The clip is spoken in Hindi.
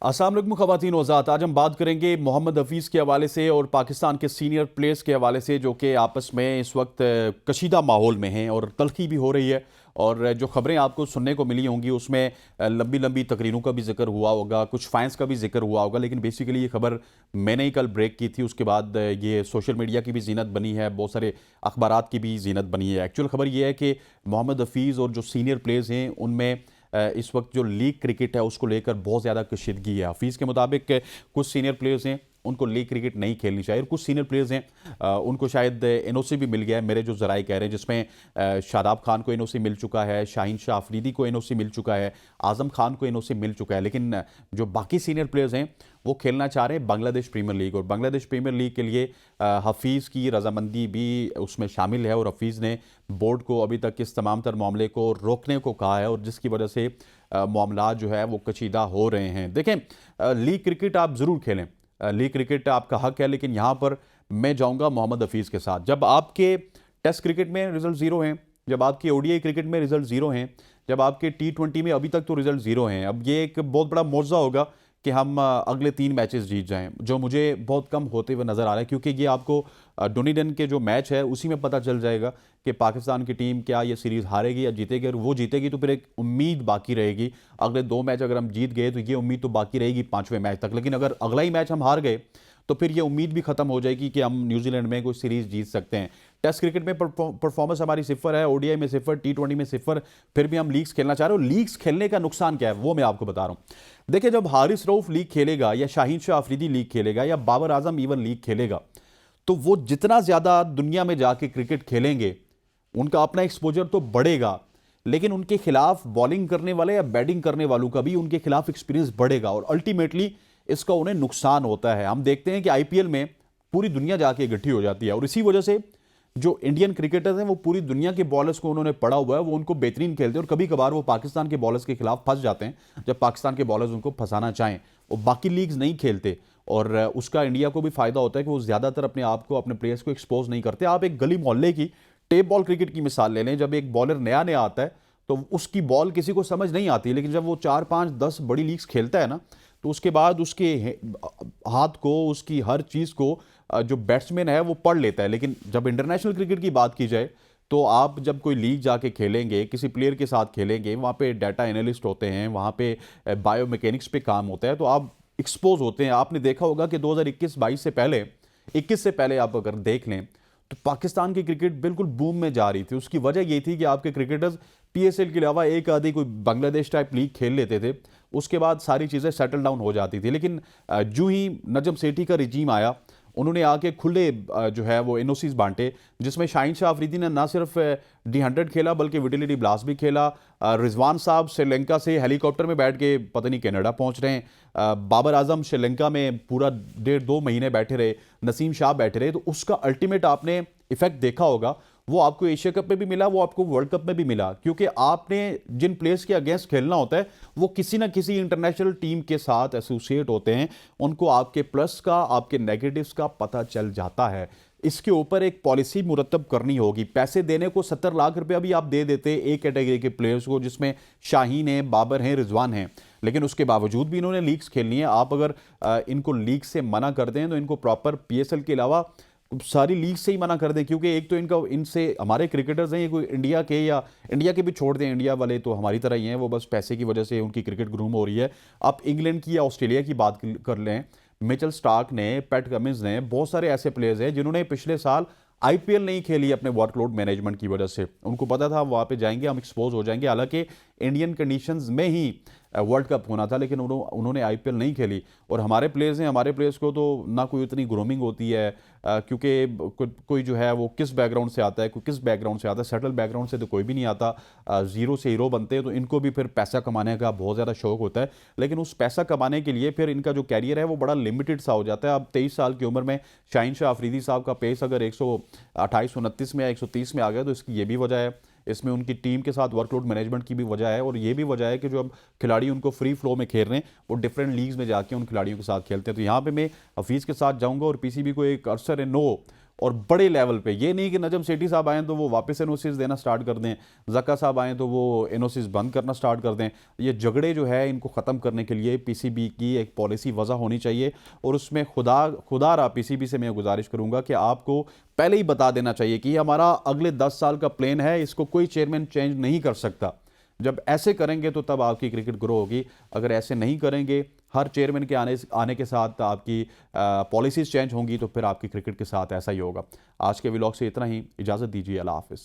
अस्सलाम वालेकुम ख़वातीन वज़ात। आज हम बात करेंगे मोहम्मद हफीज़ के हवाले से और पाकिस्तान के सीनियर प्लेयर्स के हवाले से जो कि आपस में इस वक्त कशीदा माहौल में हैं और तल्खी भी हो रही है। और जो ख़बरें आपको सुनने को मिली होंगी उसमें लंबी लंबी तकरीरों का भी जिक्र हुआ होगा, कुछ फाइंस का भी जिक्र हुआ होगा, लेकिन बेसिकली ये खबर मैंने ही कल ब्रेक की थी। उसके बाद ये सोशल मीडिया की भी जीनत बनी है, बहुत सारे अखबारात की भी जीनत बनी है। एक्चुअल खबर ये है कि मोहम्मद हफीज़ और जो सीनियर प्लेयर्स हैं उनमें इस वक्त जो लीग क्रिकेट है उसको लेकर बहुत ज़्यादा कशीदगी है। हफीज़ के मुताबिक कुछ सीनियर प्लेयर्स हैं उनको लीग क्रिकेट नहीं खेलनी चाहिए, और कुछ सीनियर प्लेयर्स हैं उनको शायद एनओसी भी मिल गया है, मेरे जो ज़राए कह रहे हैं, जिसमें शादाब खान को एनओसी मिल चुका है, शाहीन शाह अफरीदी को एनओसी मिल चुका है, आज़म खान को एनओसी मिल चुका है। लेकिन जो बाकी सीनियर प्लेयर्स हैं वो खेलना चाह रहे हैं बांग्लादेश प्रीमियर लीग, और बांग्लादेश प्रीमियर लीग के लिए हफीज़ की रजामंदी भी उसमें शामिल है। और हफीज़ ने बोर्ड को अभी तक इस तमाम तर मामले को रोकने को कहा है, और जिसकी वजह से मामला जो है वो कशीदा हो रहे हैं। देखें, लीग क्रिकेट आप ज़रूर खेलें, लीग क्रिकेट आपका हक है, लेकिन यहाँ पर मैं जाऊँगा मोहम्मद हफीज़ के साथ। जब आपके टेस्ट क्रिकेट में रिजल्ट ज़ीरो हैं, जब आपके ओडीआई क्रिकेट में रिजल्ट ज़ीरो हैं, जब आपके टी20 में अभी तक तो रिजल्ट ज़ीरो हैं, अब ये एक बहुत बड़ा मौजज़ा होगा कि हम अगले 3 मैचेस जीत जाएं, जो मुझे बहुत कम होते हुए नज़र आ रहा है। क्योंकि ये आपको डोनिडन के जो मैच है उसी में पता चल जाएगा कि पाकिस्तान की टीम क्या ये सीरीज़ हारेगी या जीतेगी। अगर वो जीतेगी तो फिर एक उम्मीद बाकी रहेगी, अगले 2 मैच अगर हम जीत गए तो ये उम्मीद तो बाकी रहेगी 5वें मैच तक। लेकिन अगर अगला ही मैच हम हार गए तो फिर ये उम्मीद भी खत्म हो जाएगी कि हम न्यूजीलैंड में कोई सीरीज़ जीत सकते हैं। टेस्ट क्रिकेट में परफॉर्मेंस हमारी सिफर है, ओडीआई में सिफर, टी20 में सिफर, फिर भी हम लीग्स खेलना चाह रहे हो। लीग्स खेलने का नुकसान क्या है वो मैं आपको बता रहा हूं। देखिए, जब हारिस रऊफ लीग खेलेगा या शाहीन शाह अफरीदी लीग खेलेगा या बाबर आजम इवन लीग खेलेगा, तो वो जितना ज़्यादा दुनिया में जाके क्रिकेट खेलेंगे उनका अपना एक्सपोजर तो बढ़ेगा, लेकिन उनके खिलाफ बॉलिंग करने वाले या बैटिंग करने वालों का भी उनके खिलाफ एक्सपीरियंस बढ़ेगा, और अल्टीमेटली इसका उन्हें नुकसान होता है। हम देखते हैं कि आईपीएल में पूरी दुनिया जाके इकट्ठी हो जाती है, और इसी वजह से जो इंडियन क्रिकेटर्स हैं वो पूरी दुनिया के बॉलर्स को उन्होंने पढ़ा हुआ है, वो उनको बेहतरीन खेलते हैं, और कभी कभार वो पाकिस्तान के बॉलर्स के खिलाफ फंस जाते हैं जब पाकिस्तान के बॉलर्स उनको फंसाना चाहें। वो बाकी लीग्स नहीं खेलते, और उसका इंडिया को भी फायदा होता है कि वो ज़्यादातर अपने आप को, अपने प्लेयर्स को एक्सपोज नहीं करते। आप एक गली मोहल्ले की टेप बॉल क्रिकेट की मिसाल ले लें, जब एक बॉलर नया नया आता है तो उसकी बॉल किसी को समझ नहीं आती, लेकिन जब वो 4 5 10 बड़ी लीग्स खेलता है ना, तो उसके बाद उसके हाथ को, उसकी हर चीज़ को जो बैट्समैन है वो पढ़ लेता है। लेकिन जब इंटरनेशनल क्रिकेट की बात की जाए तो आप जब कोई लीग जाके खेलेंगे, किसी प्लेयर के साथ खेलेंगे, वहाँ पे डाटा एनालिस्ट होते हैं, वहाँ पे बायो मैकेनिक्स पे काम होता है, तो आप एक्सपोज होते हैं। आपने देखा होगा कि 2021-22 से पहले, 21 से पहले आप अगर देख लें तो पाकिस्तान की क्रिकेट बिल्कुल बूम में जा रही थी। उसकी वजह ये थी कि आपके क्रिकेटर्स पीएसएल के अलावा एक आधी कोई बांग्लादेश टाइप लीग खेल लेते थे, उसके बाद सारी चीज़ें सेटल डाउन हो जाती थी। लेकिन जो ही नजम सेठी का रिजीम आया, उन्होंने आके खुले जो है वो एनओसीज बांटे, जिसमें शाहीन शाह अफरीदी ने ना सिर्फ D100 खेला बल्कि विटिलिटी ब्लास्ट भी खेला। रिजवान साहब श्रीलंका से हेलीकॉप्टर में बैठ के पता नहीं कनाडा पहुंच रहे हैं। बाबर आजम श्रीलंका में पूरा 1.5 2 महीने बैठे रहे, नसीम शाह बैठे रहे। तो उसका अल्टीमेट आपने इफेक्ट देखा होगा, वो आपको एशिया कप में भी मिला, वो आपको वर्ल्ड कप में भी मिला, क्योंकि आपने जिन प्लेयर्स के अगेंस्ट खेलना होता है वो किसी ना किसी इंटरनेशनल टीम के साथ एसोसिएट होते हैं, उनको आपके प्लस का, आपके नेगेटिव्स का पता चल जाता है। इसके ऊपर एक पॉलिसी मुरतब करनी होगी। पैसे देने को 70 लाख रुपया भी आप दे देते एक कैटेगरी के प्लेयर्स को, जिसमें शाहीन है, बाबर हैं, रिजवान हैं, लेकिन उसके बावजूद भी इन्होंने लीग्स खेलनी है। आप अगर इनको लीग से मना कर दें तो इनको प्रॉपर पीएसएल के अलावा सारी लीग से ही मना कर दें, क्योंकि एक तो इनका, इनसे हमारे क्रिकेटर्स हैं ये कोई इंडिया के, या इंडिया के भी छोड़ दें, इंडिया वाले तो हमारी तरह ही हैं, वो बस पैसे की वजह से उनकी क्रिकेट ग्रूम हो रही है। आप इंग्लैंड की या ऑस्ट्रेलिया की बात कर लें, मिचेल स्टार्क ने, पैट कमिंस ने, बहुत सारे ऐसे प्लेयर्स हैं जिन्होंने पिछले साल आईपीएल नहीं खेली अपने वर्कलोड मैनेजमेंट की वजह से। उनको पता था वहाँ पे जाएंगे हम एक्सपोज हो जाएंगे, हालांकि इंडियन कंडीशंस में ही वर्ल्ड कप होना था, लेकिन उन्होंने आईपीएल नहीं खेली। और हमारे प्लेयर्स हैं, हमारे प्लेयर्स को तो ना कोई उतनी ग्रूमिंग होती है, क्योंकि कोई जो है वो किस बैकग्राउंड से आता है, कोई किस बैकग्राउंड से आता है, सेटल बैकग्राउंड से तो कोई भी नहीं आता, ज़ीरो से हीरो बनते हैं। तो इनको भी फिर पैसा कमाने का बहुत ज़्यादा शौक होता है, लेकिन उस पैसा कमाने के लिए फिर इनका जो कैरियर है वो बड़ा लिमिटेड सा हो जाता है। अब 23 साल की उम्र में शाहीन शाह अफरीदी साहब का पेस अगर 128-129 में या 130 में आ गया, तो इसकी ये भी वजह है, इसमें उनकी टीम के साथ वर्कलोड मैनेजमेंट की भी वजह है, और ये भी वजह है कि जो अब खिलाड़ी उनको फ्री फ्लो में खेल रहे हैं वो डिफरेंट लीग्स में जाके उन खिलाड़ियों के साथ खेलते हैं। तो यहाँ पे मैं हफीज़ के साथ जाऊंगा और पीसीबी को एक आंसर है नो और बड़े लेवल पे। ये नहीं कि नजम सेठी साहब आए तो वो वापस एनओसीज देना स्टार्ट कर दें, जक्का साहब आए तो वो एनओसीज बंद करना स्टार्ट कर दें। ये झगड़े जो है इनको ख़त्म करने के लिए पीसीबी की एक पॉलिसी वज़ा होनी चाहिए, और उसमें खुदा पीसीबी से मैं गुजारिश करूंगा कि आपको पहले ही बता देना चाहिए कि हमारा अगले 10 साल का प्लान है, इसको कोई चेयरमैन चेंज नहीं कर सकता। जब ऐसे करेंगे तो तब आपकी क्रिकेट ग्रो होगी। अगर ऐसे नहीं करेंगे, हर चेयरमैन के आने के साथ आपकी पॉलिसीज चेंज होंगी, तो फिर आपकी क्रिकेट के साथ ऐसा ही होगा। आज के व्लॉग से इतना ही, इजाज़त दीजिए, अल्लाह हाफिज़।